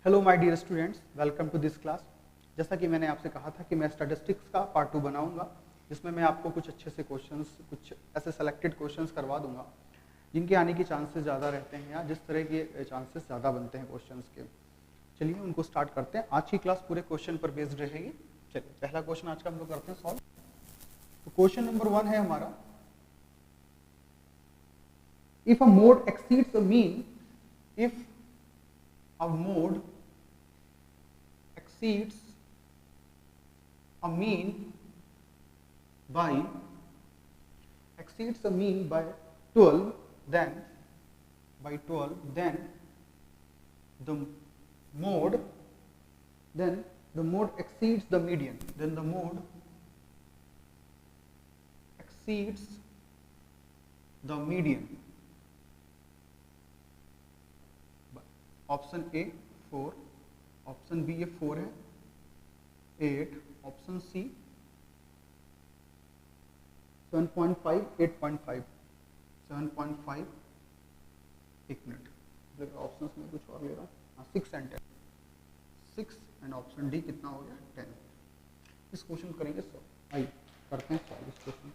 Hello my dear students, welcome to this class. जैसा कि मैंने आपसे कहा था कि मैं स्टैटिस्टिक्स का पार्ट 2 बनाऊंगा, जिसमें मैं आपको कुछ अच्छे से क्वेश्चंस, कुछ ऐसे सेलेक्टेड क्वेश्चंस करवा दूंगा जिनके आने के चांसेस ज़्यादा रहते हैं या जिस तरह के चांसेस ज़्यादा बनते हैं क्वेश्चंस के। चलिए उनको स्टार्ट करते हैं। आज की क्लास पूरे क्वेश्चन पर बेस्ड रहेगी। चलिए पहला क्वेश्चन आज का हम लोग करते हैं सॉल्व। तो क्वेश्चन नंबर 1 है हमारा, if a mode exceeds a mean, if a mode exceeds a mean by 12, then the mode exceeds the median, then the mode exceeds the median. Option A 4, option B ये 4 है 8, option C 7.5, 8.5, 7.5, एक minute options में कुछ और ले रहा हूँ, 6 and 10, 6 and option D कितना हो गया 10। इस क्वेश्चन करेंगे सॉल्व। आइए करते हैं सॉल्व इस क्वेश्चन।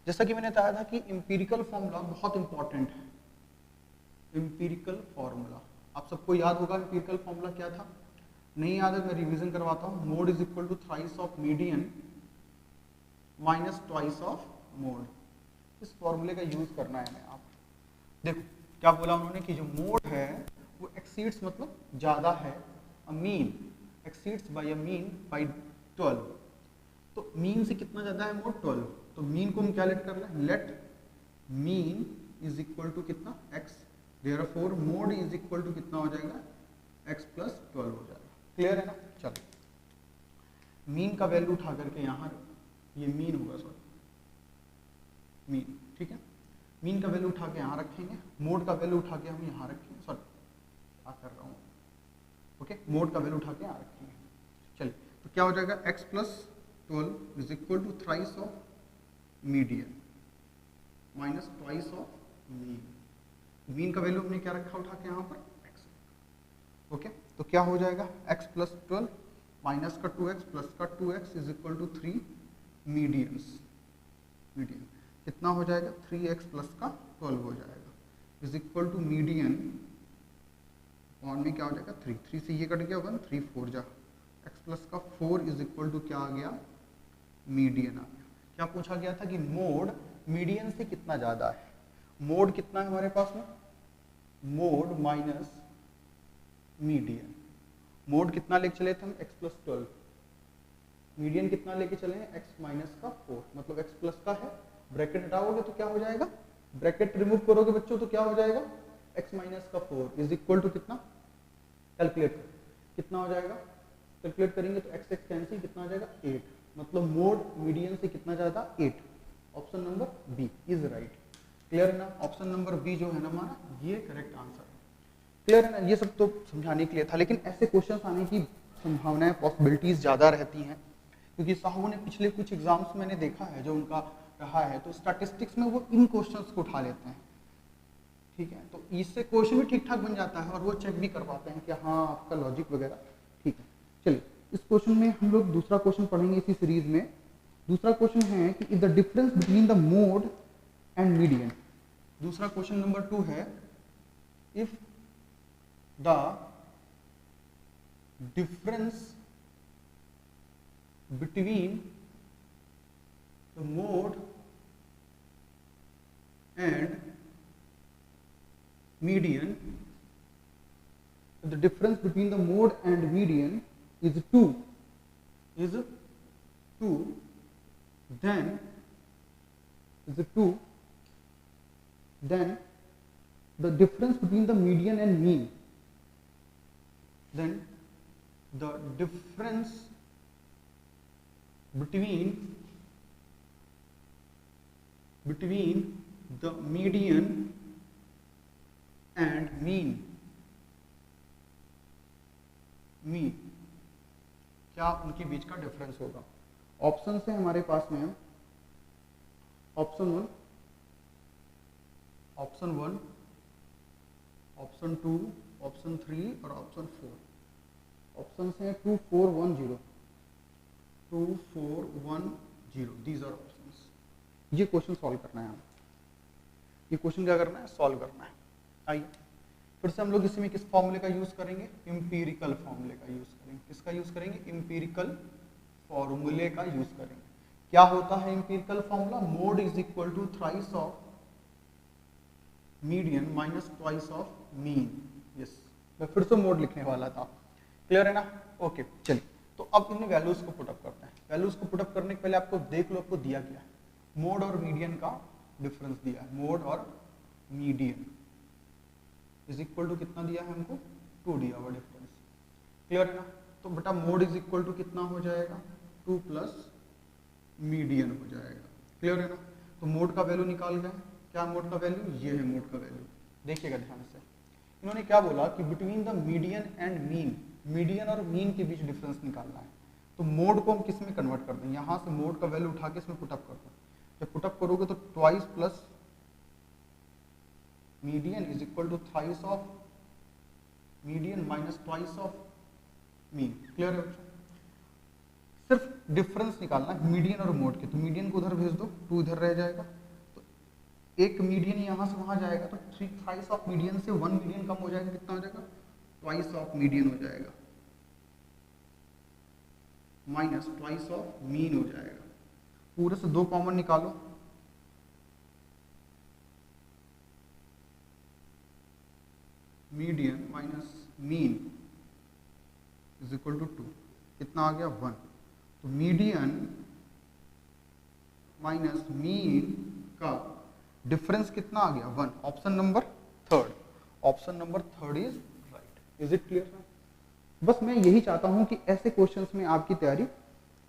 जैसा कि मैंने बताया था कि इंपीरिकल फॉर्मूला बहुत इंपॉर्टेंट है। इंपीरिकल फॉर्मूला आप सबको याद होगा। इंपीरिकल फॉर्मूला क्या था? नहीं याद है, मैं रिवीजन करवाता हूँ। Mode is equal to thrice of median minus twice of mode. इस फॉर्मूले का यूज करना है हमें। आप देखो क्या बोला उन्होंने कि जो मोड है वो एक्सीड्स मतलब ज्यादा है a mean, exceeds by a mean by 12। तो मीन से कितना ज्यादा है मोड? 12। तो मीन को हम क्या लेट कर लें? Let mean is equal to कितना? x। Therefore mode is equal to कितना हो जाएगा? x प्लस 12 हो जाएगा। क्लियर है ना? चलो मीन का वैल्यू उठा करके यहाँ, ये मीन होगा, सॉरी मीन, ठीक है। मीन का वैल्यू उठा के यहाँ रखेंगे, मोड का वैल्यू उठा के हम यहाँ रखेंगे। सॉरी क्या कर रहा हूँ, ओके, मोड का वैल्यू उठा के यहाँ रखेंगे। चलिए तो क्या हो जाएगा? x plus 12 is equal to thrice of median minus twice of mean. Mean का वैल्यू हमने क्या रखा उठा के यहाँ पर? x। ओके, तो क्या हो जाएगा? x प्लस 12 माइनस का 2x प्लस का 2x is equal to 3 medians. Median कितना हो जाएगा? 3x प्लस का 12 हो जाएगा इज इक्वल टू मीडियन और में क्या हो जाएगा? 3। 3 से ये कट गया 1, 3 4 जा, x प्लस का 4 इज इक्वल टू क्या आ गया? मीडियन आ गया। क्या पूछा गया था कि मोड मीडियन से कितना ज्यादा है। मोड कितना है हमारे पास में? Mode minus median. मोड कितना लेके चले थे हम? x plus 12। मीडियन कितना लेके चले हैं? x माइनस का 4, मतलब x प्लस का है। ब्रैकेट हटाओगे तो क्या हो जाएगा? ब्रैकेट रिमूव करोगे बच्चों तो क्या हो जाएगा? x माइनस का 4 इज इक्वल टू कितना? कैलकुलेट करो कितना हो जाएगा। कैलकुलेट करेंगे तो x x कैंसिल, कितना हो जाएगा? 8। मतलब मोड मीडियन से कितना ज्यादा? 8। Option number B is right. Clear है ना? ऑप्शन नंबर बी जो है ना हमारा, ये करेक्ट आंसर है। क्लियर है ना? ये सब तो समझाने के लिए था, लेकिन ऐसे क्वेश्चंस आने की संभावनाएं, पॉसिबिलिटीज ज्यादा रहती हैं, क्योंकि साहू ने पिछले कुछ एग्जाम्स मैंने देखा है जो उनका रहा है, तो स्टैटिस्टिक्स में वो इन क्वेश्चंस को उठा लेते हैं। ठीक है, तो इससे क्वेश्चन भी ठीक ठाक बन जाता है और वो चेक भी करवाते हैं कि हाँ आपका लॉजिक वगैरह ठीक है। चलिए इस क्वेश्चन में हम लोग दूसरा क्वेश्चन पढ़ेंगे इसी सीरीज में। दूसरा क्वेश्चन है कि the difference between the mode and median. दूसरा क्वेश्चन नंबर 2 है, if the difference between the mode and median, the difference between the mode and median is 2, then the difference between the median and mean, then the difference between the median and mean क्या उनके बीच का difference होगा। Option है हमारे पास में option one, option 2, option 3 और option 4। Option हैं 2410, 2410, दीज आर ऑप्शंस। ये क्वेश्चन सॉल्व करना है हमें, ये क्वेश्चन क्या करना है, सॉल्व करना है। आइए फिर से हम लोग इसी में किस फॉर्मूले का यूज करेंगे, इंपीरिकल फॉर्मूले का यूज करेंगे। किसका यूज करेंगे, इंपीरिकल फॉर्मूले का यूज करेंगे। क्या होता है empirical formula, mode is equal to thrice of median minus twice of mean. Yes, मैं फिर से मोड लिखने वाला था, क्लियर है ना। ओके चलिए, तो अब इन वैल्यूज को पुटअप करते हैं। वैल्यूज को पुटअप करने के पहले आपको देख लो आपको दिया क्या है, मोड और मीडियन का डिफरेंस दिया है। मोड और मीडियन इज इक्वल टू कितना दिया है हमको, 2 दिया हुआ डिफरेंस, क्लियर है ना। तो बेटा मोड इज इक्वल टू कितना हो जाएगा, 2 प्लस मीडियन हो जाएगा, क्लियर है ना। तो मोड का वैल्यू निकाल गए, क्या मोड का वैल्यू, ये है मोड का वैल्यू। देखिएगा ध्यान से, इन्होंने क्या बोला कि between the median and mean, median और मीन के बीच डिफरेंस निकालना है। तो मोड को हम किस में कन्वर्ट कर दें, यहाँ से मोड का वैल्यू उठा के इसमें पुटअप कर दो। जब पुटअप करोगे तो twice plus median is equal to thrice of median minus twice of mean, clear है बच्चों। सिर्फ डिफरेंस निकालना है मीडियन और मोड के, तो मीडियन को उधर भेज दो, 2 इधर रह जाएगा, तो एक मीडियन यहाँ से वहाँ जाएगा, तो थ्राइस ऑफ मीडियन से 1 मीडियन कम हो जाएगा, कितना हो जाएगा, ट्वाइस ऑफ मीडियन हो जाएगा, माइनस ट्वाइस ऑफ मीन हो जाएगा। पूरे से 2 कॉमन निकालो, median minus mean is equal to 2, कितना आ गया 1। तो मीडियन माइनस मीन का डिफरेंस कितना आ गया, 1। Option number third, option number third is right. Is it clear. बस मैं यही चाहता हूं कि ऐसे क्वेश्चंस में आपकी तैयारी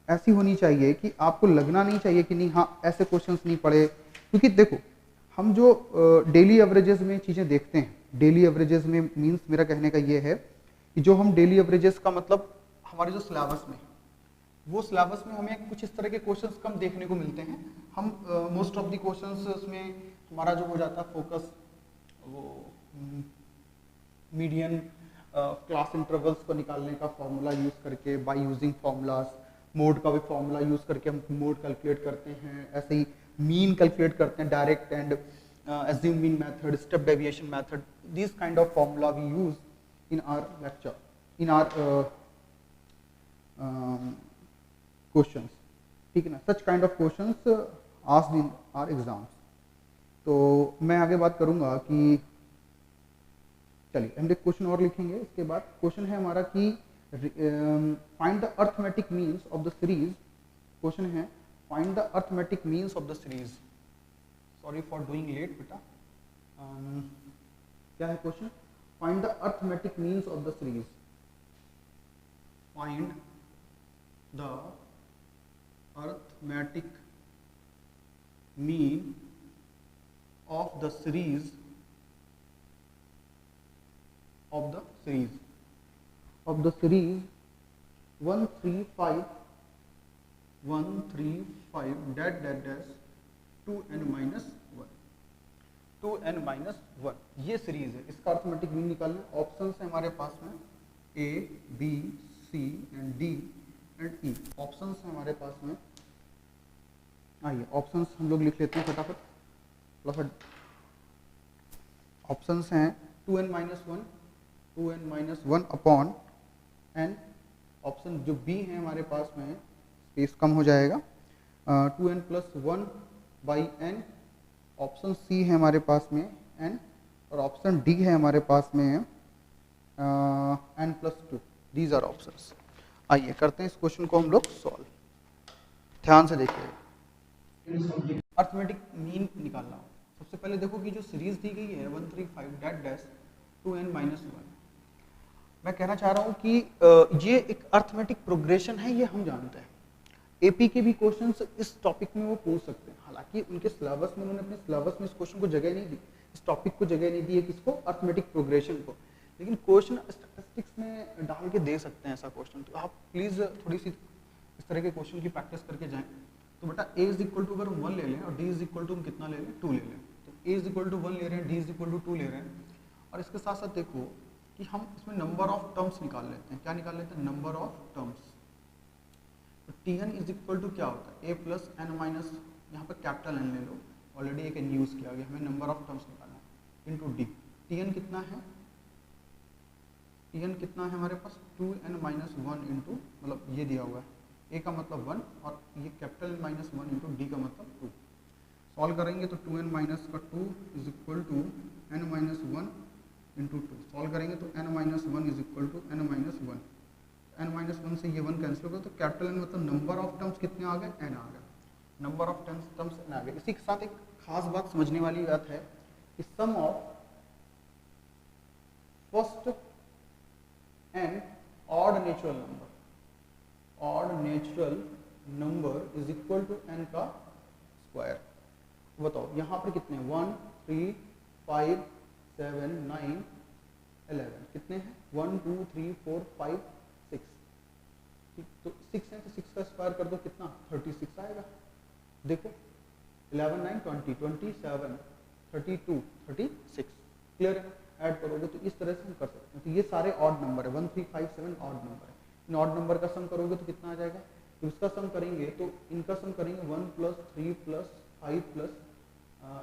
ऐसी होनी चाहिए कि आपको लगना नहीं चाहिए कि नहीं हाँ ऐसे क्वेश्चंस नहीं पढ़े। क्योंकि देखो हम जो डेली एवरेजेस में चीज़ें देखते हैं, डेली एवरेजेस में मीन्स मेरा कहने का ये है कि जो हम डेली एवरेजेस का मतलब हमारे जो सिलेबस में, वो सिलेबस में हमें कुछ इस तरह के क्वेश्चंस कम देखने को मिलते हैं। हम मोस्ट ऑफ द क्वेश्चंस उसमें हमारा जो हो जाता है फोकस वो मीडियन क्लास इंटरवल्स को निकालने का फॉर्मूला यूज करके, बाय यूजिंग फॉर्मूलाज, मोड का भी फॉर्मूला यूज करके हम मोड कैलकुलेट करते हैं। ऐसे ही मीन कैलकुलेट करते हैं, direct and assume mean method, step deviation method, these kind of formula we use in our lecture, in our questions, ठीक है ना। such kind of questions asked in our exams। तो मैं आगे बात करूंगा कि चलिए हम एक क्वेश्चन और लिखेंगे। इसके बाद क्वेश्चन है हमारा कि find the arithmetic means of the series. Question है find the arithmetic means of the series. Sorry for doing late बेटा। क्या है question, find the arithmetic means of the series. Find the arithmetic mean of the series of the series 135 dash dash dash 2n minus 1 ये series है। इसका arithmetic mean निकालना है। Options है हमारे पास में A, B, C and D and E। Options है हमारे पास में, आइए ऑप्शंस हम लोग लिख लेते हैं फटाफट। ऑप्शंस हैं 2n minus 1 upon n। Option जो बी है हमारे पास में स्पेस कम हो जाएगा, 2n plus 1 by n। Option C है हमारे पास में n, और ऑप्शन डी है हमारे पास में n plus 2। These are options. आइए करते हैं इस क्वेश्चन को हम लोग सॉल्व। ध्यान से देखिए, अर्थमेटिक मीन निकालना हो। सबसे पहले देखो कि जो सीरीज दी गई है 135 डैश डैश 2n माइनस 1, मैं कहना चाह रहा हूँ कि ये एक अर्थमेटिक प्रोग्रेशन है, ये हम जानते हैं। एपी के भी क्वेश्चंस इस टॉपिक में वो पूछ सकते हैं। हालांकि उनके सिलेबस में उन्होंने अपने सिलेबस में इस क्वेश्चन को जगह नहीं दी, इस टॉपिक को जगह नहीं दी है, किसको, अर्थमेटिक प्रोग्रेशन को। लेकिन क्वेश्चन स्टैटिस्टिक्स में डाल के दे सकते हैं ऐसा क्वेश्चन। तो आप प्लीज़ थोड़ी सी इस तरह के क्वेश्चन की प्रैक्टिस करके जाएँ। तो बेटा ए इज इक्वल टू अगर 1 ले लें और डी इज इक्वल टू हम कितना ले लें, 2 ले लें। तो ए इज इक्वल टू 1 ले रहे हैं, डी इज इक्वल टू 2 ले रहे हैं। और इसके साथ साथ देखो कि हम इसमें नंबर ऑफ टर्म्स निकाल लेते हैं। क्या निकाल लेते हैं? Number of terms. तो T N is equal to क्या होता है? ए प्लस एन माइनस, यहाँ पर कैपिटल एन ले लो, ऑलरेडी एक एन यूज किया गया, हमें नंबर ऑफ टर्म्स निकालना है, इंटू डी। टी एन कितना है? टी एन कितना है हमारे पास? 2n माइनस वन इंटू, मतलब ये दिया हुआ है, ए का मतलब 1 और ये capital minus one into D का मतलब 2। सॉल्व करेंगे तो 2n माइनस का 2 is equal to n minus one into 2। Solve करेंगे तो n minus one is equal to n minus one. n minus one से ये 1 कैंसिल होगा, तो कैपिटल एन मतलब नंबर ऑफ टर्म्स कितने आ गए? n आ गए। नंबर ऑफ टर्म्स n आ गए। इसी के साथ एक खास बात समझने वाली बात है कि sum of first n odd natural number, odd natural number is equal to n का स्क्वायर। बताओ यहाँ पर कितने? 1 3 5 7 9 11 कितने हैं? 1 2 3 4 5 6। ठीक, तो 6 है तो 6 का स्क्वायर कर दो, कितना? 36 आएगा। देखो 11 9 20 27 32 36। क्लियर है? ऐड करोगे तो इस तरह से हम कर सकते हैं। तो ये सारे ऑड नंबर है, 1 3 5 7 ऑड नंबर है। इन ऑड नंबर का सम करोगे तो कितना आ जाएगा? तो इसका सम करेंगे तो इनका सम करेंगे 1 plus 3 plus 5 plus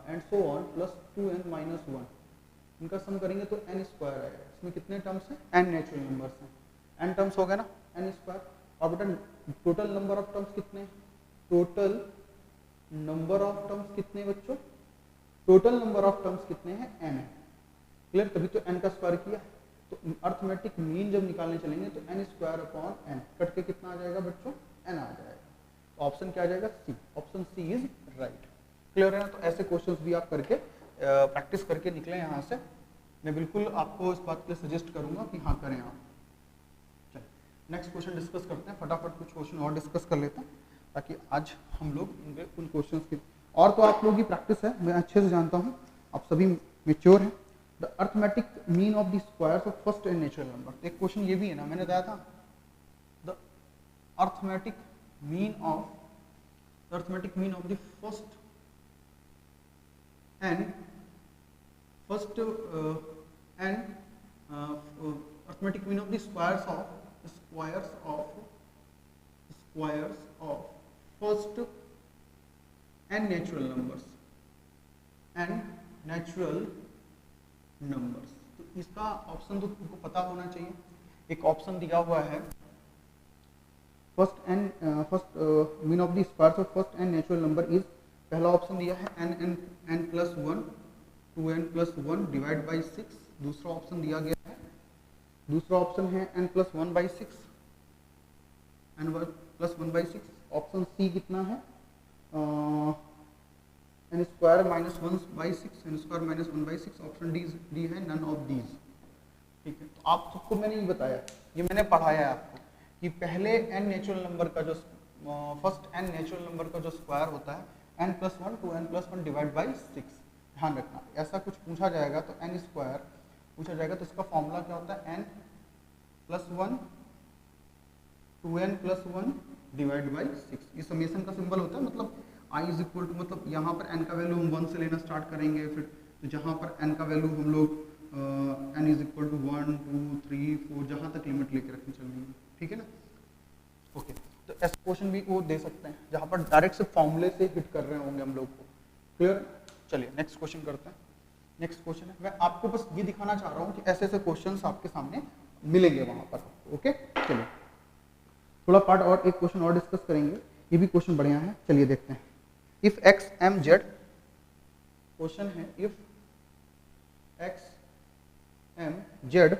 and so on plus 2n minus 1। इनका सम करेंगे तो n स्क्वायर आएगा। इसमें कितने टर्म्स हैं? n नेचुरल नंबर्स हैं। n टर्म्स हो गए ना, n स्क्वायर। और बेटा टोटल नंबर ऑफ टर्म्स कितने? टोटल नंबर ऑफ टर्म्स कितने बच्चों? टोटल नंबर ऑफ टर्म्स कितने हैं? n है। क्लियर? तभी तो n का स्क्वायर किया। तो अर्थमेटिक मीन जब निकालने चलेंगे तो n square upon n cut के कितना आ जाएगा बच्चों? n आ जाएगा। तो ऑप्शन क्या आ जाएगा? C. Option C is right. Clear है ना? तो ऐसे क्वेश्चंस भी आप करके प्रैक्टिस करके निकले यहाँ से। मैं बिल्कुल आपको इस बात के लिए सजेस्ट करूंगा कि हाँ करें आप। चलिए नेक्स्ट क्वेश्चन डिस्कस करते हैं। फटाफट कुछ क्वेश्चन और डिस्कस कर लेते हैं ताकि आज हम लोग उन क्वेश्चंस की, और तो आप लोगों की प्रैक्टिस है, मैं अच्छे से जानता हूँ, आप सभी मेच्योर हैं। The arithmetic mean of the squares of first and natural number. एक क्वेश्चन ये भी है ना, मैंने बताया था the arithmetic mean of the first and arithmetic mean of the squares of first n natural numbers तो इसका ऑप्शन तो तुमको पता होना चाहिए। एक ऑप्शन दिया हुआ है first mean of the squares of first n natural number is, पहला ऑप्शन दिया है n plus 1 2n plus 1 divide by 6। दूसरा ऑप्शन दिया गया है, दूसरा ऑप्शन है n plus 1 by 6, n plus 1 by 6। Option C कितना है? n square minus 1 by 6, n square minus 1 by 6। Option D है नन ऑफ दीज। ठीक है, तो आप सबको मैंने ये बताया, ये मैंने पढ़ाया है आपको कि पहले n नेचुरल नंबर का जो फर्स्ट n नेचुरल नंबर का जो स्क्वायर होता है n plus 1 2n plus 1 divide by 6। ध्यान रखना, ऐसा कुछ पूछा जाएगा तो n स्क्वायर पूछा जाएगा तो इसका फॉर्मूला क्या होता है? n plus 1 2n plus 1 divide by 6। ये समेशन का सिंबल होता है, मतलब i इज इक्वल टू, मतलब यहाँ पर n का वैल्यू हम 1 से लेना स्टार्ट करेंगे, फिर तो जहाँ पर n का वैल्यू हम लोग n इज इक्वल टू 1 2 3 4 जहाँ तक लिमिट लेके रखनी चलेंगे। ठीक है ना? ओके, तो ऐसा क्वेश्चन भी वो दे सकते हैं जहाँ पर डायरेक्ट से फॉर्मूले से हिट कर रहे होंगे हम लोग को। क्लियर? चलिए नेक्स्ट क्वेश्चन करते हैं। नेक्स्ट क्वेश्चन है, मैं आपको बस ये दिखाना चाह रहा हूँ कि ऐसे ऐसे क्वेश्चंस आपके सामने मिलेंगे वहाँ पर। ओके, चलिए थोड़ा पार्ट और एक क्वेश्चन और डिस्कस करेंगे, ये भी क्वेश्चन बढ़िया है। चलिए देखते हैं। If x m z, question है if x m z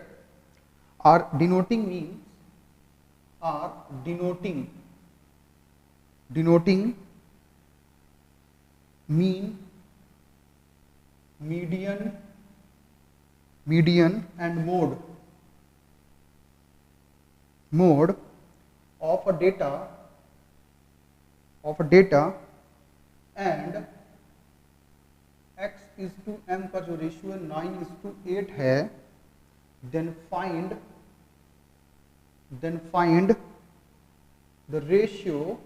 are denoting means denoting mean, median and mode of a data and x is to m का जो रेशियो 9:8 है, then find the ratio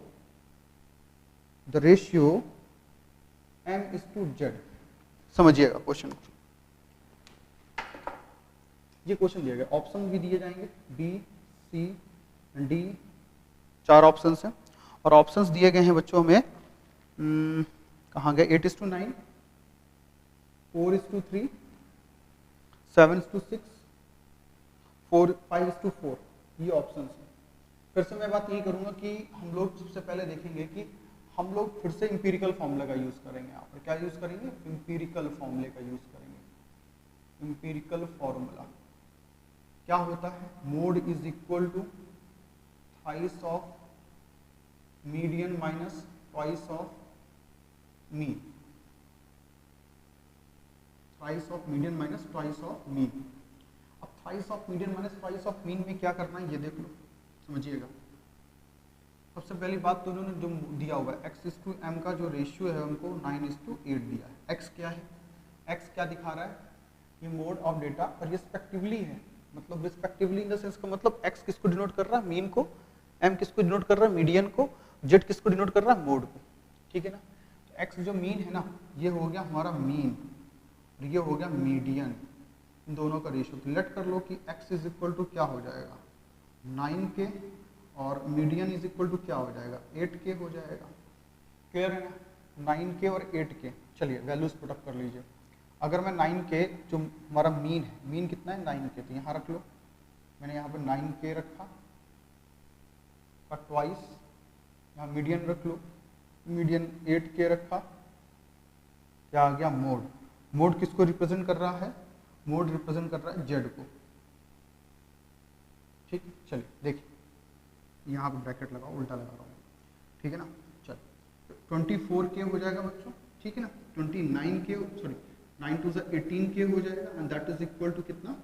m is to z। समझिएगा question को। ये question दिया गया, option भी दिए जाएंगे बी सी डी, 4 ऑप्शंस हैं और ऑप्शंस दिए गए हैं बच्चों में कहाँ गए, 8:9, 4:3, 7:6, 5:4, ये ऑप्शंस हैं। फिर से मैं बात यही करूंगा कि हम लोग सबसे पहले देखेंगे कि हम लोग फिर से इंपीरिकल फॉर्मूला का यूज करेंगे। यहाँ पर क्या यूज करेंगे, इंपीरिकल फॉर्मूले का यूज करेंगे। इंपीरिकल फॉर्मूला क्या होता है, mode is equal to thrice of median minus twice of mean, thrice of median minus twice of mean. अब thrice of median minus twice of mean में क्या करना है ये देख लो, समझिएगा। सबसे पहली बात तो उन्होंने जो दिया हुआ है x:m का जो रेशियो है हमको 9:8 दिया है। x क्या है, x क्या दिखा रहा है, ये मोड ऑफ डेटा रिस्पेक्टिवली है, मतलब रिस्पेक्टिवली इन द सेंस का मतलब x किसको डिनोट कर रहा है, मीन को, m किसको डिनोट कर रहा है, मीडियन को, z किसको डिनोट कर रहा है, मोड को, ठीक है ना। तो x जो मीन है ना, ये हो गया हमारा मीन और ये हो गया मीडियन, इन दोनों का रेशियो। तो लेट कर लो कि x इज इक्वल टू क्या हो जाएगा 9k और मीडियन इज इक्वल टू क्या हो जाएगा 8k हो जाएगा। क्लियर है ना, 9k और 8k। चलिए वैल्यूज पुटअप कर लीजिए। अगर मैं 9k जो हमारा मीन है, मीन कितना है 9k, तो यहाँ रख लो, मैंने यहाँ पे 9k रखा का ट्वाइस, यहाँ मीडियन रख लो, मीडियन 8k रखा, क्या आ गया मोड। मोड किसको रिप्रेजेंट कर रहा है, मोड रिप्रेजेंट कर रहा है जेड को, ठीक। चलिए देखिए यहाँ पे ब्रैकेट लगाओ, उल्टा लगा रहा हूँ, ठीक है ना। चल 24k हो जाएगा बच्चों, ठीक है ना। 29k, सॉरी 9 to 18k हो जाएगा and that is equal to कितना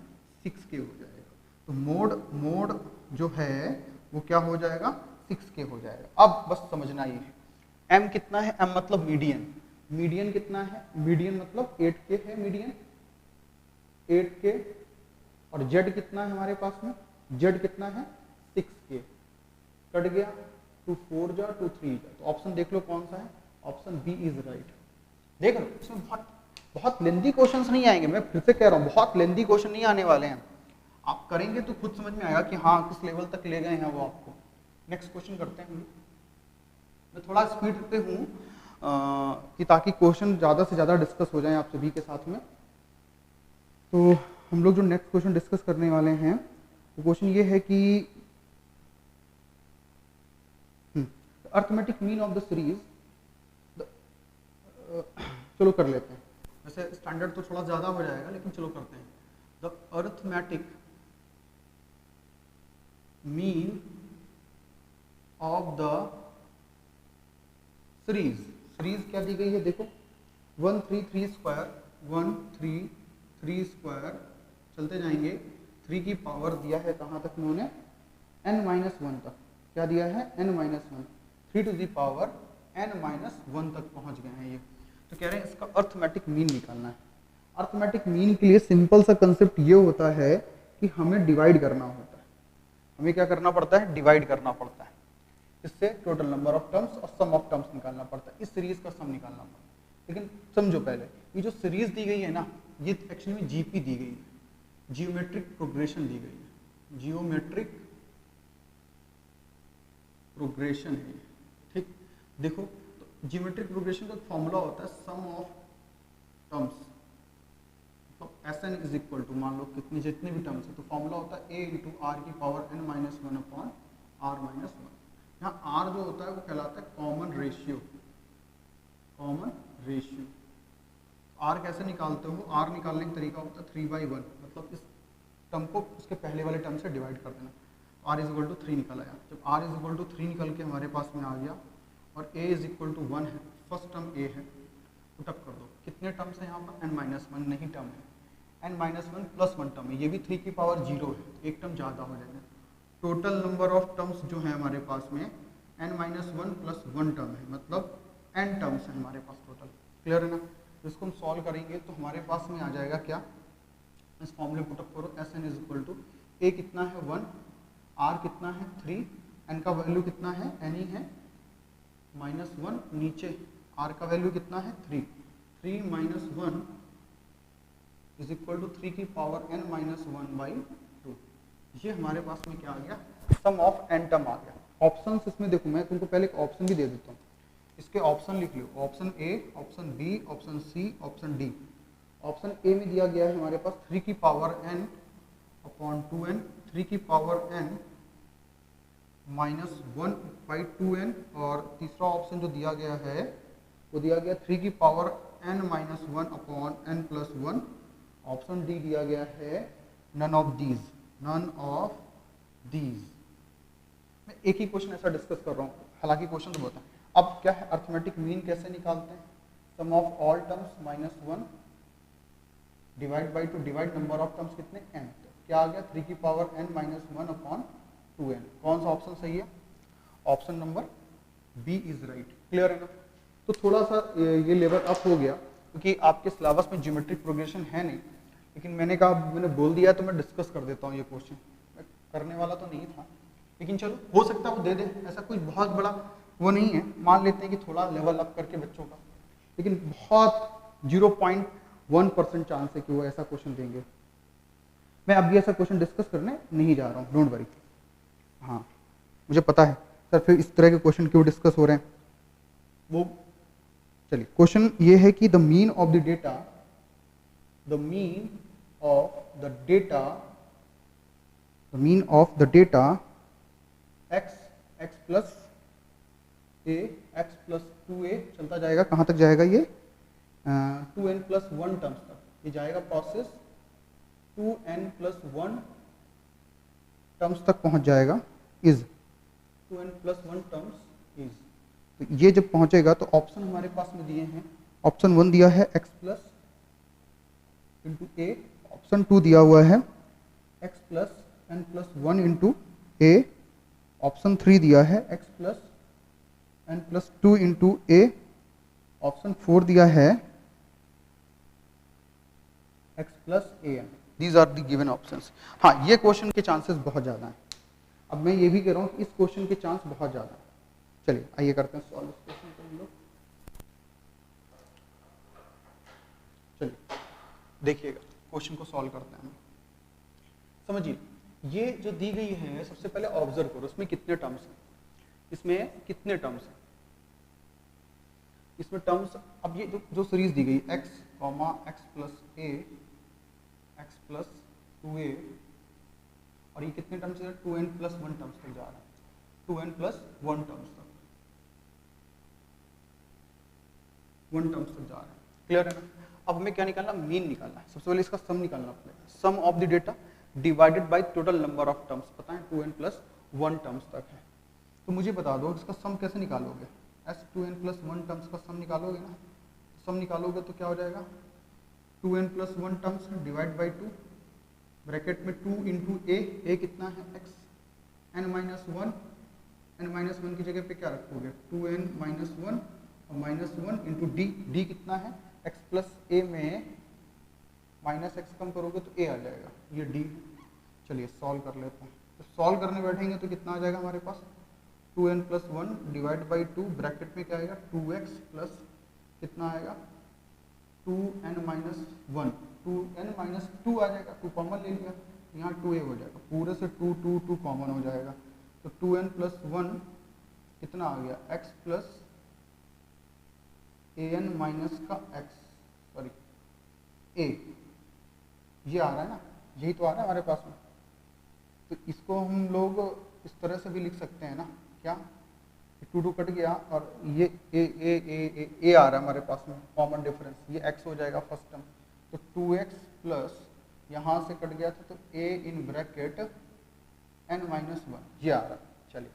6k हो जाएगा। तो मोड जो है वो क्या हो जाएगा 6k हो जाएगा। अब बस समझना ये है, m कितना है, m मतलब मीडियन, मीडियन कितना है, मीडियन मतलब 8k है, मीडियन 8k, और z कितना है हमारे पास में, z कितना है 6k, कट गया 2 4 जा 2 3 जा, तो ऑप्शन देख लो कौन सा है, ऑप्शन बी इज राइट। देख लो इसमें बहुत लेंथी क्वेश्चंस नहीं आएंगे, मैं फिर से कह रहा हूँ बहुत लेंथी क्वेश्चन नहीं आने वाले हैं, आप करेंगे तो खुद समझ में आएगा कि हाँ किस लेवल तक ले गए हैं वो आपको। नेक्स्ट क्वेश्चन करते हैं। मैं थोड़ा स्पीड पे हूँ कि ताकि क्वेश्चन ज़्यादा से ज़्यादा डिस्कस हो जाए आप सभी के साथ में। तो हम लोग जो नेक्स्ट क्वेश्चन डिस्कस करने वाले हैं वो क्वेश्चन ये है कि arithmetic mean of the series, चलो कर लेते हैं, वैसे स्टैंडर्ड तो थोड़ा ज़्यादा हो जाएगा लेकिन चलो करते हैं। The arithmetic mean of the series, series क्या दी गई है देखो 1 3 3 स्क्वायर 1 3 3 स्क्वायर, चलते जाएंगे 3 की पावर दिया है कहाँ तक उन्होंने n-1 तक, क्या दिया है n-1, 3 to the power n-1 तक पहुंच गए हैं ये। तो कह रहे हैं इसका अर्थमेटिक मीन निकालना है। अर्थमेटिक मीन के लिए सिंपल सा कंसेप्ट ये होता है कि हमें डिवाइड करना होता है, हमें क्या करना पड़ता है, डिवाइड करना पड़ता है, इससे टोटल नंबर ऑफ टर्म्स और सम ऑफ टर्म्स निकालना पड़ता है, इस सीरीज का सम निकालना पड़ता है। लेकिन समझो पहले ये जो सीरीज दी गई है ना, ये एक्चुअली में जीपी दी गई है, जियोमेट्रिक प्रोग्रेशन दी गई है, जियोमेट्रिक प्रोग्रेशन है, ठीक। देखो तो जियोमेट्रिक प्रोग्रेशन का फॉर्मूला होता है सम ऑफ टर्म्स, मतलब Sn इज इक्वल टू, मान लो कितने जितने भी टर्म्स है तो फॉर्मूला होता है a इंटू आर की पावर n-1 अपॉन r-1। यहाँ r जो होता है वो कहलाता है common ratio, common ratio. r कैसे निकालते हो, r निकालने का तरीका होता है 3/1, मतलब इस टर्म को उसके पहले वाले टर्म से डिवाइड कर देना। r इज इक्वल टू 3 निकल आया, जब r इज इक्वल टू 3 निकल के हमारे पास में आ गया और a इज इक्वल टू 1 है, फर्स्ट टर्म a है, पुटअप कर दो। कितने टर्म्स है यहाँ पर n-1 नहीं टर्म है, n-1 प्लस 1 टर्म है, ये भी 3 की पावर 0 है, एक टर्म ज़्यादा हो जाएगा। टोटल नंबर ऑफ टर्म्स जो है हमारे पास में n-1 प्लस 1 टर्म है, मतलब n टर्म्स है हमारे पास टोटल। क्लियर है ना। तो इसको हम सॉल्व करेंगे तो हमारे पास में आ जाएगा क्या, इस फॉर्मूले पुटअप करो, Sn is equal to a कितना है 1, r कितना है 3, n का वैल्यू कितना है n ही है -1, नीचे r का वैल्यू कितना है 3, 3 - 1 इज इक्वल टू 3 की पावर n माइनस 1/2। ये हमारे पास में क्या आ गया, सम ऑफ n टर्म आ गया। ऑप्शंस इसमें देखो, मैं तुमको पहले एक ऑप्शन भी दे देता हूँ, इसके ऑप्शन लिख लो, option A, option B, option C, option D. Option A में दिया गया है हमारे पास 3 की पावर n अपॉन 2n, 3 की पावर n माइनस 1/2n, और तीसरा ऑप्शन जो दिया गया है वो दिया गया 3 की power n minus 1 upon n plus 1। Option D दिया गया है none of these, none of these. मैं एक ही क्वेश्चन ऐसा डिस्कस कर रहा हूँ, हालांकि क्वेश्चन तो बहुत है। अब क्या है, अर्थमेटिक मीन कैसे निकालते हैं, sum of all terms minus 1 divide by 2, divide number of terms कितने n, तो क्या आ गया 3 की power n minus 1 upon 2n। कौन सा ऑप्शन सही है, option number B is right. Clear है ना। तो थोड़ा सा ये लेवल अप हो गया, क्योंकि आपके सिलेबस में ज्योमेट्रिक प्रोग्रेशन है नहीं, लेकिन मैंने कहा, मैंने बोल दिया तो मैं डिस्कस कर देता हूँ। ये क्वेश्चन मैं करने वाला तो नहीं था, लेकिन चलो हो सकता है वो दे दे, ऐसा कुछ बहुत बड़ा वो नहीं है। मान लेते हैं कि थोड़ा लेवल अप करके बच्चों का, लेकिन बहुत 0.1% चांस है कि वो ऐसा क्वेश्चन देंगे। मैं अभी ऐसा क्वेश्चन डिस्कस करने नहीं जा रहा हूँ, डोंट वरी। हाँ मुझे पता है सर फिर इस तरह के क्वेश्चन क्यों डिस्कस हो रहे हैं वो। चलिए क्वेश्चन ये है कि the mean of the data, the mean of the data, the mean of the data x plus a, x plus 2a चलता जाएगा, कहाँ तक जाएगा ये 2n प्लस 1 टर्म्स तक, ये जाएगा प्रोसेस 2n प्लस 1 टर्म्स तक पहुंच जाएगा, is 2n plus 1 terms is. तो ये जब पहुंचेगा तो ऑप्शन हमारे पास में दिए हैं, ऑप्शन 1 दिया है x plus into a, option 2 दिया हुआ है x plus n plus 1 into a, option 3 दिया है x plus n plus 2 into a, option 4 दिया है x plus a n. These are the given options. हाँ ये क्वेश्चन के चांसेस बहुत ज़्यादा हैं। अब मैं ये भी कह रहा हूँ कि इस क्वेश्चन के चांस बहुत ज़्यादा हैं। चलिए आइए करते हैं सॉल्व इस क्वेश्चन को हम लोग। चलिए देखिएगा क्वेश्चन को सॉल्व करते हैं हम। समझिए ये जो दी गई है, सबसे पहले ऑब्जर्व करो इसमें कितने टर्म्स हैं, इसमें कितने टर्म्स हैं, इसमें टर्म्स। अब ये जो सीरीज दी गई x, x plus a, x plus 2a, और ये कितने टर्म्स है 2n प्लस 1 टर्म्स तक जा रहा है, 2n प्लस 1 टर्म्स तक, 1 टर्म्स तक जा रहा है। क्लियर है ना। अब हमें क्या निकालना, मीन निकालना है। सबसे पहले इसका सम निकालना पड़ेगा, sum of the data divided by total number of terms, पता है 2n प्लस 1 टर्म्स तक है। तो मुझे बता दो इसका सम कैसे निकालोगे, s 2n प्लस 1 टर्म्स का सम निकालोगे ना, सम निकालोगे तो क्या हो जाएगा 2n plus 1 terms divide by 2, bracket में 2 इंटू ए कितना है x, n minus 1, n minus 1 की जगह पे क्या रखोगे 2n माइनस 1 और माइनस 1 इंटू डी कितना है x प्लस ए में माइनस x कम करोगे तो a आ जाएगा, ये d। चलिए सॉल्व कर लेते हैं। तो सॉल्व करने बैठेंगे तो कितना आ जाएगा हमारे पास 2n plus 1 divide by 2, bracket में क्या आएगा 2x प्लस कितना आएगा 2n माइनस 1, 2n माइनस 2 आ जाएगा, 2 कॉमन ले लिया, यहाँ 2a हो जाएगा, पूरे से 2 कॉमन हो जाएगा। तो 2n प्लस 1 कितना आ गया x प्लस an माइनस का x, सॉरी a, ये आ रहा है ना, यही तो आ रहा है हमारे पास में। तो इसको हम लोग इस तरह से भी लिख सकते हैं ना, क्या 2 कट गया और ये ए आ रहा है हमारे पास में, कॉमन डिफरेंस, ये x हो जाएगा फर्स्ट टर्म, तो 2x प्लस यहाँ से कट गया था तो a in bracket n minus 1, ये आ रहा है। चलिए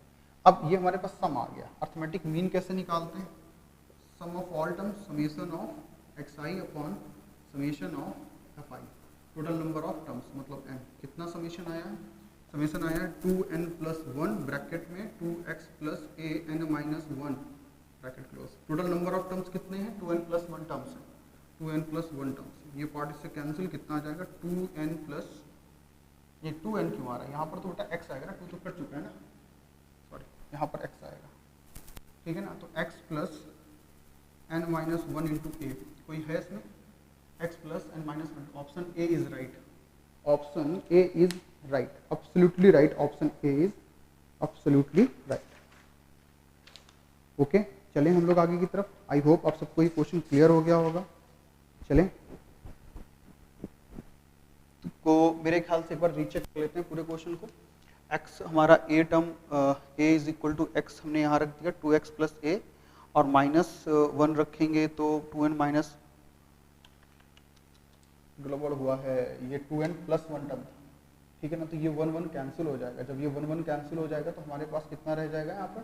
अब ये हमारे पास सम आ गया। अर्थमेटिक मीन कैसे निकालते हैं, sum of all terms summation of xi upon summation of fi, total number of terms मतलब n। कितना समेशन आया है, समेशन आया है 2n प्लस 1 ब्रैकेट में 2x plus a n minus 1 bracket close. Total number of terms कितने हैं 2n plus 1 terms हैं, 2n प्लस 1 टर्म्स। ये पार्ट इससे कैंसिल, कितना आ जाएगा 2n प्लस, ये 2n क्यों आ रहा है यहाँ पर, तो बेटा x आएगा ना, 2 तो कट चुका है ना, सॉरी यहाँ पर x आएगा, ठीक है ना। तो x plus n minus 1 into a, कोई है इसमें x plus and minus 1. Option A is right. Option A is right. Absolutely right. Option A is absolutely right. Okay, चलें हम लोग आगे की तरफ. आई होप आप सबको ये क्वेश्चन क्लियर हो गया होगा. चलें को मेरे ख्याल से एक बार रीचेक कर लेते हैं पूरे क्वेश्चन को. x हमारा a term a is equal to x हमने यहाँ रख दिया 2x प्लस a और -1 रखेंगे तो 2n माइनस गड़बड़ हुआ है, ये 2n प्लस 1 टर्म था, ठीक है ना. तो ये 1 1 कैंसिल हो जाएगा. जब ये 1 1 कैंसिल हो जाएगा तो हमारे पास कितना रह जाएगा यहाँ पर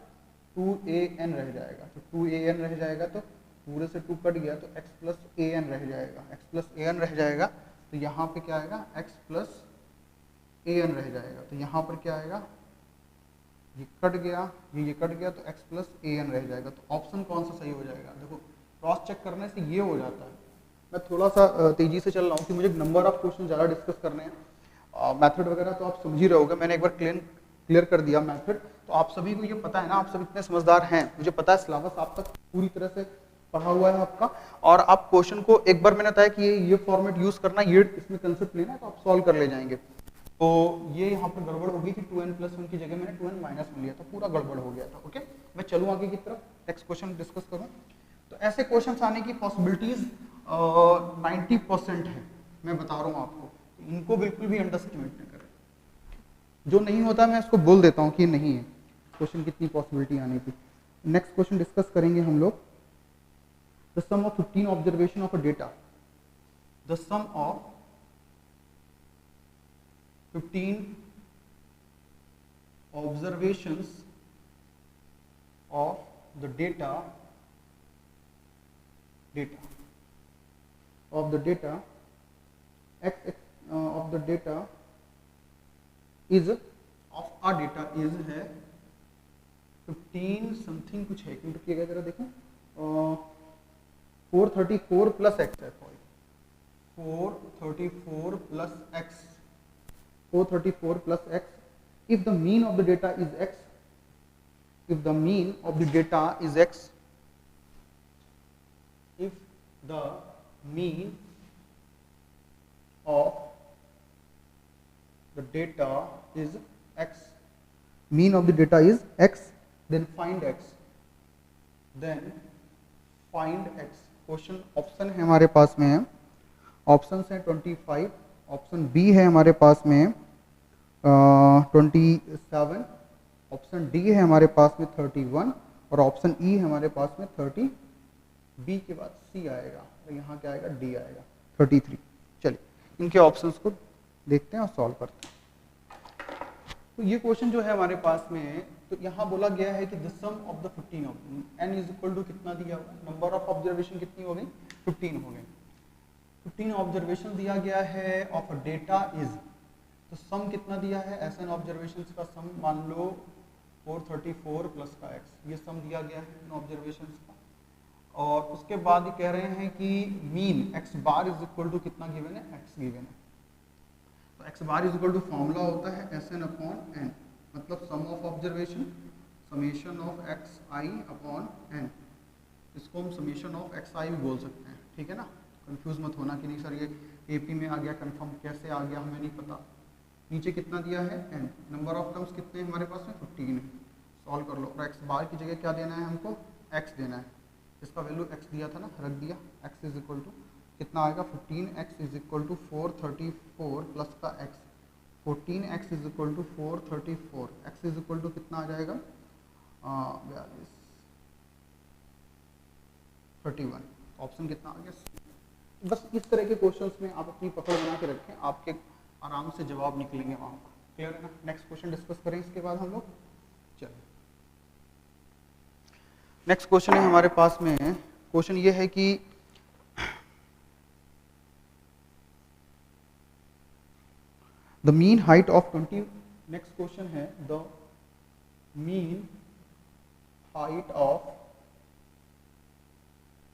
2an रह जाएगा. तो 2an रह जाएगा तो पूरे से 2 कट गया तो x प्लस an रह जाएगा. x प्लस an रह जाएगा तो यहाँ पे क्या आएगा x प्लस an रह जाएगा. तो यहाँ पर क्या आएगा, ये कट गया, ये कट गया तो x प्लस an रह जाएगा. तो ऑप्शन कौन सा सही हो जाएगा. देखो क्रॉस चेक करने से ये हो जाता है. मैं थोड़ा सा तेजी से चल रहा हूँ कि मुझे नंबर ऑफ क्वेश्चन ज़्यादा डिस्कस करने हैं. मेथड वगैरह तो आप समझ ही रहे होगे, मैंने एक बार क्लियर कर दिया मेथड. तो आप सभी को ये पता है ना, आप सब इतने समझदार हैं, मुझे पता है सिलेबस आप तक पूरी तरह से पढ़ा हुआ है आपका. और आप क्वेश्चन को एक बार मैंने बताया कि ये फॉर्मेट यूज करना, ये इसमें कंसेप्ट लेना है तो आप सॉल्व कर ले जाएंगे. तो ये यहाँ पर गड़बड़ हो गई कि 2n प्लस 1 की जगह मैंने 2n माइनस 1 लिया था, पूरा गड़बड़ हो गया था. ओके, मैं चलूँ आगे की तरफ, नेक्स्ट क्वेश्चन डिस्कस करूँ. तो ऐसे क्वेश्चन आने की पॉसिबिलिटीज 90% है, मैं बता रहा हूँ आपको. इनको बिल्कुल भी अंडरस्टिमेट न करें. जो नहीं होता मैं इसको बोल देता हूँ कि नहीं है क्वेश्चन, कितनी पॉसिबिलिटी आने की. नेक्स्ट क्वेश्चन डिस्कस करेंगे हम लोग. The sum of 15 observation of a data. The sum of 15 observations of the data of the data is of our data is है 15 समथिंग कुछ है, क्यों किया गया जरा देखो. 434 प्लस एक्स है. 434 plus x. 434 plus x. If the mean of the data is x, if the mean of the data is x, if the mean of the data is x, mean of the data is x, then find x. Then find x. Question option है हमारे पास में है, option है 25, option B है हमारे पास में 27, ऑप्शन डी है हमारे पास में 31 और ऑप्शन ई है हमारे पास में 30. बी के बाद सी आएगा तो यहाँ क्या आएगा, डी आएगा 33. चलिए इनके ऑप्शंस को देखते हैं और सॉल्व करते हैं. तो ये क्वेश्चन जो है हमारे पास में, तो यहाँ बोला गया है कि the sum of the 15 of N is equal to कितना दिया हुआ, नंबर ऑफ ऑब्जर्वेशन कितनी हो गई, 15 हो गई. 15 ऑब्जर्वेशन दिया गया है ऑफ डेटा इज, तो सम कितना दिया है, एस एन ऑब्जर्वेशन का सम मान लो 434 प्लस का एक्स, ये सम दिया गया है इन ऑब्जर्वेशन का. और उसके बाद ये कह रहे हैं कि mean x bar is equal to कितना गिवन है, एक्स गिवन है. तो x bar is equal to formula होता है एस एन अपॉन एन, मतलब sum of observation summation of x i upon n. इसको हम समेशन ऑफ एक्स आई भी बोल सकते हैं, ठीक है ना. कंफ्यूज मत होना कि नहीं सर ये एपी में आ गया, कंफर्म कैसे आ गया हमें नहीं पता. नीचे कितना दिया है n, नंबर ऑफ टर्म्स कितने हैं हमारे पास में 15 है. सॉल्व कर लो. और x बार की जगह क्या देना है हमको, x देना है. इसका वैल्यू x दिया था ना, रख दिया. x इज इक्वल टू कितना आएगा 15x is equal to 434 plus का x. 14x is equal to 434. x is equal to कितना आ जाएगा 42 31. ऑप्शन कितना आ गया. बस इस तरह के क्वेश्चंस में आप अपनी पकड़ बना के रखें, आपके आराम से जवाब निकलेंगे वहाँ पर. क्लियर है ना. नेक्स्ट क्वेश्चन डिस्कस करें इसके बाद हम लोग. चलिए नेक्स्ट क्वेश्चन है हमारे पास में. क्वेश्चन ये है कि the mean height of 20. Next question है the mean height of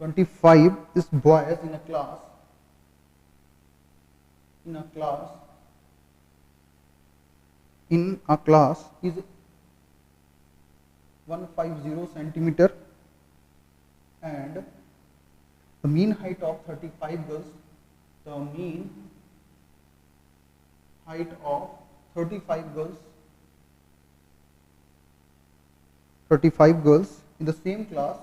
25 is boys in a class is 150 centimeter and the mean height of 35 girls the mean height of 35 girls in the same class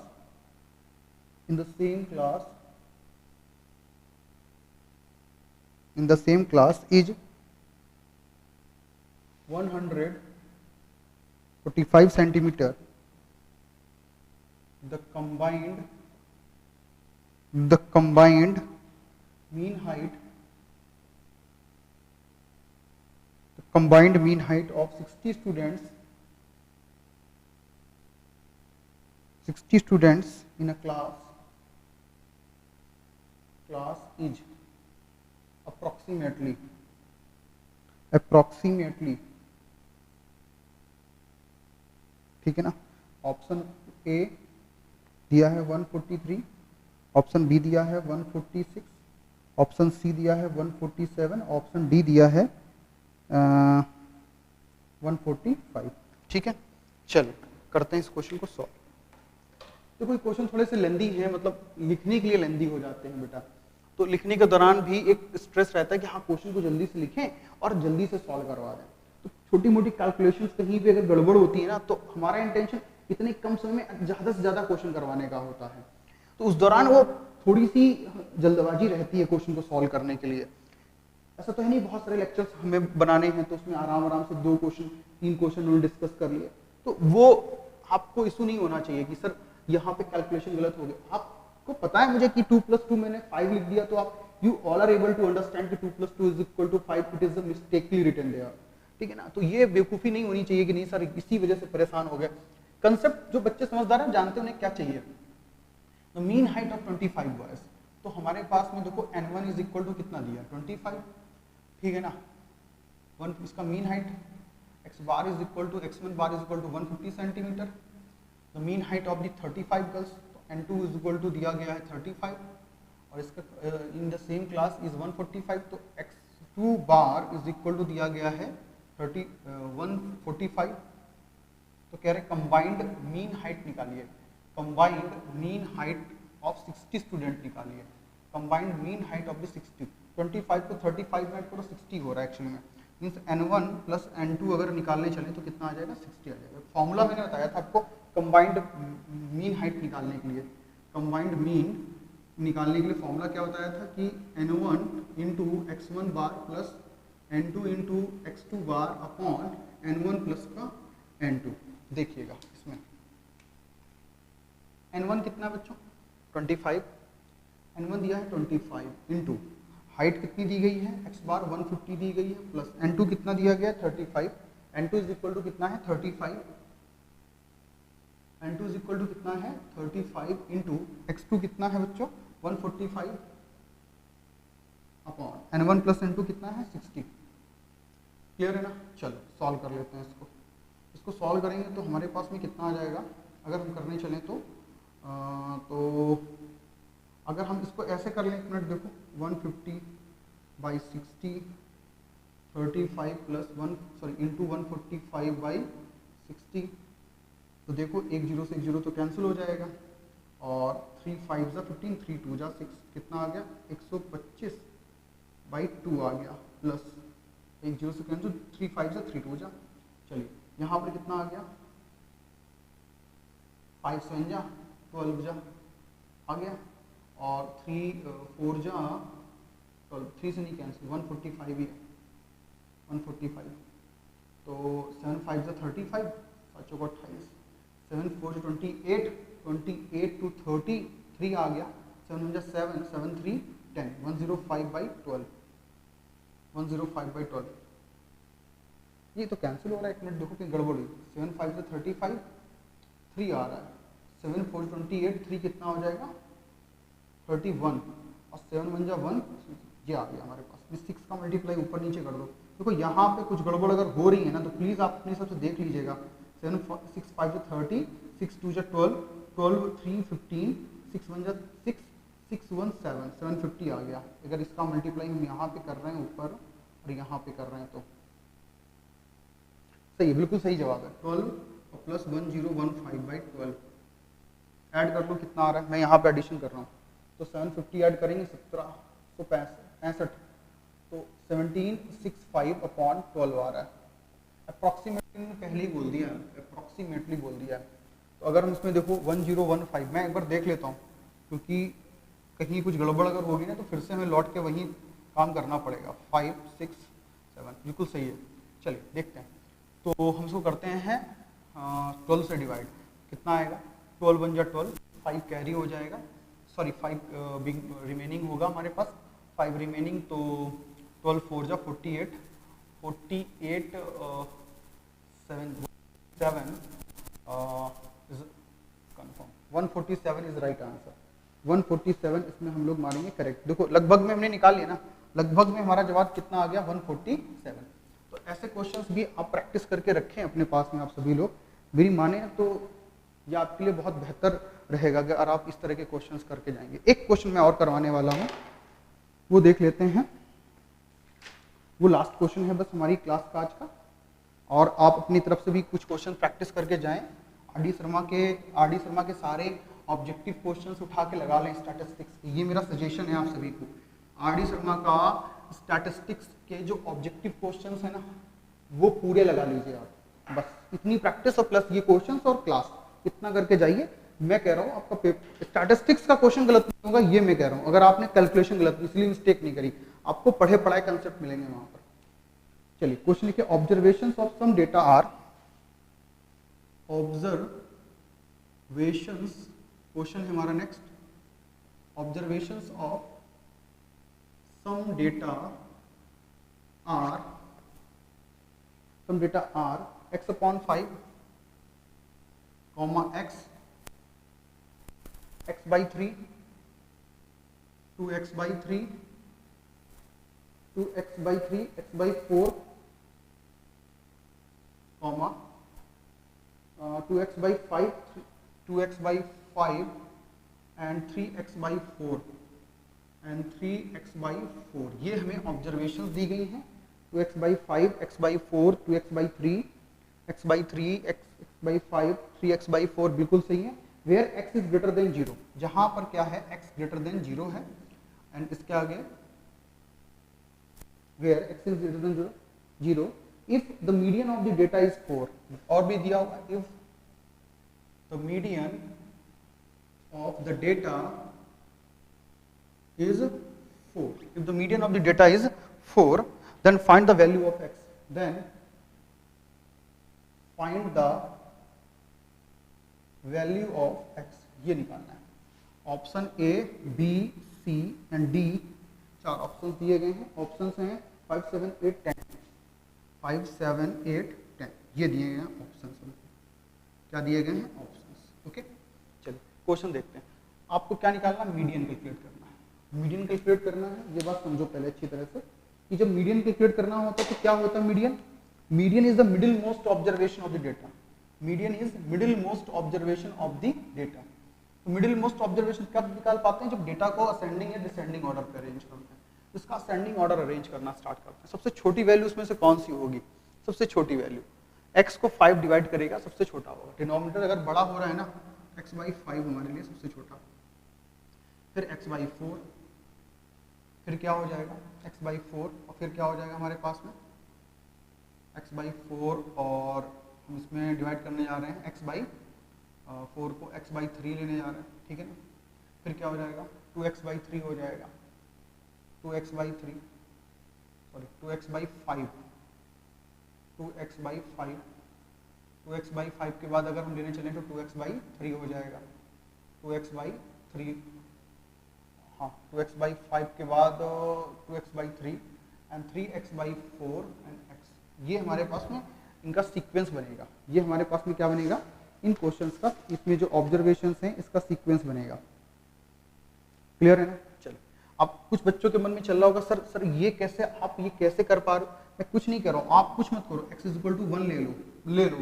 is 145 centimeter. The combined mean height of 60 students in a class is approximately ठीक है ना. Option A दिया है 143, option B दिया है 146, option C दिया है 147, option D दिया है 145. ठीक है, चलो करते हैं इस क्वेश्चन को सॉल्व. देखो ये क्वेश्चन थोड़े से लेंदी है, मतलब लिखने के लिए लेंदी हो जाते हैं बेटा, तो लिखने के दौरान भी एक स्ट्रेस रहता है कि हाँ क्वेश्चन को जल्दी से लिखें और जल्दी से सॉल्व करवा दें. तो छोटी मोटी कैलकुलेशंस कहीं भी अगर गड़बड़ होती है ना, तो हमारा इंटेंशन इतने कम समय में ज़्यादा से ज़्यादा क्वेश्चन करवाने का होता है, तो उस दौरान वो थोड़ी सी जल्दबाजी रहती है क्वेश्चन को सॉल्व करने के लिए. ऐसा तो है नहीं बहुत सारे लेक्चर्स हमें बनाने हैं तो उसमें आराम से 2 क्वेश्चन 3 क्वेश्चन उन्होंने डिस्कस कर लिए, तो वो आपको इशू नहीं होना चाहिए कि सर यहाँ पे कैलकुलेशन गलत हो गया. आपको पता है मुझे कि 2 + 2 मैंने 5 लिख दिया, तो आप you all are able to understand कि 2 + 2 = 5, it is a mistakenly written there. ठीक है ना, तो ये बेवकूफ़ी नहीं होनी चाहिए कि नहीं सर इसी वजह से परेशान हो गए. कंसेप्ट जो बच्चे समझदार हैं जानते हैं उन्हें क्या चाहिए. The mean height of 25 boys, तो हमारे पास में देखो n1 इज इक्वल टू कितना दिया 25. ठीक है ना, इसका mean height x bar is equal to x1 bar is equal to 150 centimetre. The mean height of the 35 girls, तो n2 इज इक्वल टू दिया गया है 35 और इसका in the same class is 145, तो x2 bar is equal to दिया गया है 145. तो कह रहे कंबाइंड मीन हाइट निकालिए, combined mean height of 60 student निकालिए. Combined mean height of the 60, 25 को 35 में ऐड करो 60 हो रहा है एक्चुअली में, मीन्स n1 + n2 अगर निकालने चले तो कितना आ जाएगा 60 आ जाएगा. फॉर्मूला मैंने बताया था आपको कंबाइंड मीन हाइट निकालने के लिए. कंबाइंड मीन निकालने के लिए फॉर्मूला क्या बताया था कि n1 × x1 bar plus n2 × x2 bar upon n1 plus का n2. देखिएगा इसमें n1 कितना बच्चों 25, n1 दिया है 25 इंटू हाइट कितनी दी गई है x बार 150 दी गई है प्लस n2 कितना दिया गया है 35. n2 इज इक्वल टू कितना है 35, n2 इज इक्वल टू कितना है 35 इंटू x2 कितना है बच्चों 145 अपॉन n1 प्लस n2 कितना है 60. क्लियर है ना. चलो सॉल्व कर लेते हैं इसको. इसको सॉल्व करेंगे तो हमारे पास में कितना आ जाएगा अगर हम करने चलें तो अगर हम इसको ऐसे कर लें, एक मिनट देखो 150/60 35 प्लस 1 सॉरी इंटू 145/60, तो देखो 1 0 से 1 0 तो कैंसिल हो जाएगा और 3 5 = 15 3 2 = 6 कितना आ गया 125/2 आ गया प्लस 1 0 से कैंसिल 3 5 = 3 2 जा. चलिए यहाँ पर कितना आ गया 5 7 जा 12 जा आ गया और 3 4 जा 12, 3 से नहीं कैंसिल 145 ही 145. तो 7 5 = 35 7 चौका 28 7 4 = 28 28 to 33 आ गया 7 × 7 7 3 10 105/12 105/12. ये तो कैंसिल हो रहा है, एक मिनट देखो कि गड़बड़ हुई. 7 5 = 35 3 आ रहा है 7 4 = 28 3 कितना हो जाएगा 31 और 7 1 = 1 ये आ गया हमारे पास. 6 का मल्टीप्लाई ऊपर नीचे कर दो. देखो यहाँ पे कुछ गड़बड़ अगर हो रही है ना तो प्लीज़ आप अपने हिसाब से देख लीजिएगा. 7 6 5 = 30 6 2 = 12 12 3 15 6 1 = 6 6 1 7 750 आ गया. अगर इसका मल्टीप्लाई हम यहाँ पे कर रहे हैं ऊपर और यहाँ पे कर रहे हैं तो सही है, बिल्कुल सही जवाब है 12 और प्लस 1015/12 ऐड कर लो कितना आ रहा है. मैं यहाँ पे एडिशन कर रहा हूँ तो 750 ऐड करेंगे 1765 65, तो 1765 अपॉन 12 आ रहा है। अप्रॉक्सीमेटली मैंने पहले ही बोल दिया, अप्रॉक्सीमेटली बोल दिया। तो अगर हम इसमें देखो 1015, मैं एक बार देख लेता हूँ क्योंकि कहीं कुछ गड़बड़ अगर होगी ना तो फिर से हमें लौट के वही काम करना पड़ेगा। 5 6 7 बिल्कुल सही है। चलिए देखते हैं। तो हम इसको करते हैं 12 से डिवाइड, कितना आएगा? 12 बन जा 12, 5 कैरी हो जाएगा, सॉरी 5 रिमेनिंग होगा हमारे पास, 5 रिमेनिंग, तो 12 4 जा 48, 48 7 is confirm, 147 is right answer. 147 इसमें हम लोग मारेंगे करेक्ट। देखो लगभग में हमने निकाल लिया ना, लगभग में हमारा जवाब कितना आ गया? 147। तो ऐसे क्वेश्चंस भी आप प्रैक्टिस करके रखें अपने पास में, आप सभी लोग मेरी माने तो ये आपके लिए बहुत बेहतर रहेगा अगर आप इस तरह के क्वेश्चंस करके जाएंगे। एक क्वेश्चन मैं और करवाने वाला हूँ, वो देख लेते हैं। वो लास्ट क्वेश्चन है बस हमारी क्लास का आज का, और आप अपनी तरफ से भी कुछ क्वेश्चन प्रैक्टिस करके जाएं। आर डी शर्मा के सारे ऑब्जेक्टिव क्वेश्चंस उठा के लगा लें स्टैटिस्टिक्स के, ये मेरा सजेशन है आप सभी को। आर डी शर्मा का स्टैटिस्टिक्स के जो ऑब्जेक्टिव क्वेश्चंस है ना, वो पूरे लगा लीजिए आप। बस इतनी प्रैक्टिस और प्लस ये क्वेश्चंस और क्लास, इतना करके जाइए। मैं कह रहा हूँ आपका स्टैटिस्टिक्स का क्वेश्चन गलत नहीं होगा, ये मैं कह रहा हूँ। अगर आपने कैलकुलेशन गलत, इसलिए मिस्टेक नहीं करी, आपको पढ़े पढ़ाए कंसेप्ट मिलेंगे वहां पर। चलिए क्वेश्चन लिखिए, observations of some data are, observations, question है हमारा next, observations of some data are, x upon 5, comma x by 3, 2x by 3, 2x by 3, x by 4, comma 2x by 5, 2x by 5 and 3x by 4 and 3x by 4। ये हमें observations दी गई हैं। 2x by 5, x by 4, 2x by 3, x by 3, x by 5, 3x by 4 बिल्कुल सही है। Where x is greater than 0, जहां पर क्या है? x greater than 0 है। एंड इसके आगे where x is greater than 0, if the median of the data is 4, और भी दिया हुआ, if the median of the data is 4, if the median of the data is 4, then find the value of x, then find the value of x, ये निकालना है। Option A, B, C and D, 4 option दिए गए हैं। Option हैं 5 7 8 10, 5 7 8 10, ये दिए गए हैं ऑप्शन। क्या दिए गए हैं? ऑप्शन। ओके चलिए क्वेश्चन देखते हैं। आपको क्या निकालना? मीडियन कैलकुलेट करना है। मीडियन कैलकुलेट करना है, ये बात समझो पहले अच्छी तरह से कि जब मीडियन कैलकुलेट करना होता है तो क्या होता है? Median is the middle most observation of the data. Median is middle most observation of the data. तो मिडिल मोस्ट ऑब्जर्वेशन कब निकाल पाते हैं? जब डेटा को असेंडिंग या डिसेंडिंग ऑर्डर पे अरेंज करते हैं। इसका असेंडिंग ऑर्डर अरेंज करना स्टार्ट करते हैं। सबसे छोटी वैल्यू उसमें से कौन सी होगी? सबसे छोटी वैल्यू x को 5 डिवाइड करेगा, सबसे छोटा होगा। डिनोमिनेटर अगर बड़ा हो रहा है ना, x by 5 हमारे लिए सबसे छोटा, फिर x by 4, फिर क्या हो जाएगा? x by 4, और फिर क्या हो जाएगा हमारे पास में? x by 4, और हम इसमें डिवाइड करने जा रहे हैं x by 4 को x by 3 लेने जा रहे हैं, ठीक है ना। फिर क्या हो जाएगा? 2x by 3 हो जाएगा, 2x by 3, sorry 2x by 5, 2x by 5, 2x by 5 के बाद अगर हम लेने चलें तो 2x by 3 हो जाएगा, 2x by 3, हाँ 2x by 5 के बाद 2x by 3 and 3x by 4 and x। ये हमारे पास में इनका सीक्वेंस बनेगा। ये हमारे पास में क्या बनेगा? इन क्वेश्चंस का, इसमें जो ऑब्जर्वेशंस हैं इसका सीक्वेंस बनेगा। क्लियर है ना? चलो, अब कुछ बच्चों के मन में चल रहा होगा सर ये कैसे, आप ये कैसे कर पा रहे हो? मैं कुछ नहीं कर रहा हूँ, आप कुछ मत करो। x इज इक्वल टू 1 ले लो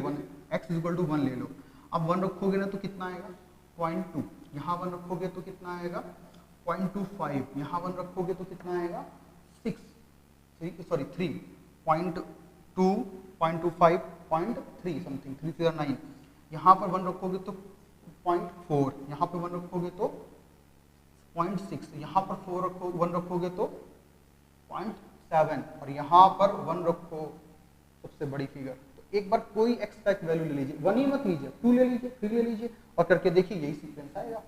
1, x इज इक्वल टू 1 ले लो। अब 1 रखोगे ना तो कितना आएगा? 0.2। यहाँ 1 रखोगे तो कितना आएगा? 0.25। यहाँ 1 रखोगे तो कितना आएगा? 3, 0.2, 0.25, 0.3 समथिंग, 3 3 9। यहाँ पर 1 रखोगे तो 0.4, यहाँ पर 1 रखोगे तो 0.6, यहाँ पर 1 रखोगे तो 0.7 और यहाँ पर 1 रखो, सबसे बड़ी फिगर। तो एक बार कोई एक्स का एक वैल्यू ले लीजिए, 1 ही मत लीजिए, 2 ले लीजिए, 3 ले लीजिए और करके देखिए यही सीक्वेंस आएगा।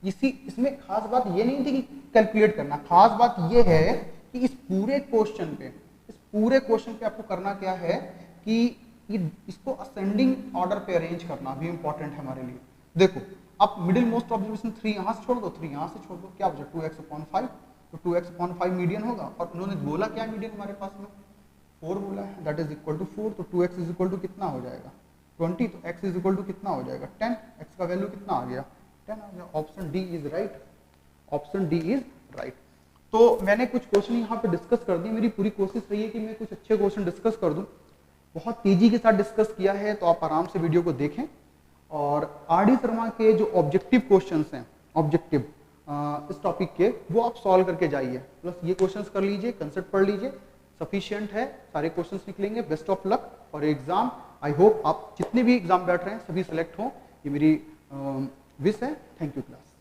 इसमें खास बात ये नहीं थी कि कैलकुलेट करना, खास बात ये है कि इस पूरे क्वेश्चन पे आपको करना क्या है कि इसको असेंडिंग ऑर्डर पे अरेंज करना भी इंपॉर्टेंट है हमारे लिए। देखो अब मिडिल मोस्ट ऑब्जर्वेशन 3 यहाँ से छोड़ दो, 3 यहाँ से छोड़ दो, क्या बचा 2x/5, तो 2x/5 मीडियन होगा। और उन्होंने बोला क्या मीडियन हमारे पास में 4 बोला है, दैट इज इक्वल टू 4, तो 2x इज इक्वल टू कितना हो जाएगा 20, तो x इज इक्वल टू कितना हो जाएगा 10, x का वैल्यू कितना आ गया 10 आ गया। Option D is right, option D is right. तो मैंने कुछ क्वेश्चन यहाँ पे डिस्कस कर दिए, मेरी पूरी कोशिश रही है कि मैं कुछ अच्छे क्वेश्चन डिस्कस कर दूं, बहुत तेजी के साथ डिस्कस किया है, तो आप आराम से वीडियो को देखें। और आर.डी. शर्मा के जो ऑब्जेक्टिव क्वेश्चंस हैं, ऑब्जेक्टिव इस टॉपिक के, वो आप सॉल्व करके जाइए, प्लस ये क्वेश्चंस कर लीजिए, कंसेप्ट पढ़ लीजिए, सफिशिएंट है, सारे क्वेश्चंस निकलेंगे। बेस्ट ऑफ लक और एग्जाम, आई होप आप जितने भी एग्जाम बैठ रहे हैं सभी सिलेक्ट हों, ये मेरी विश है। Thank you class.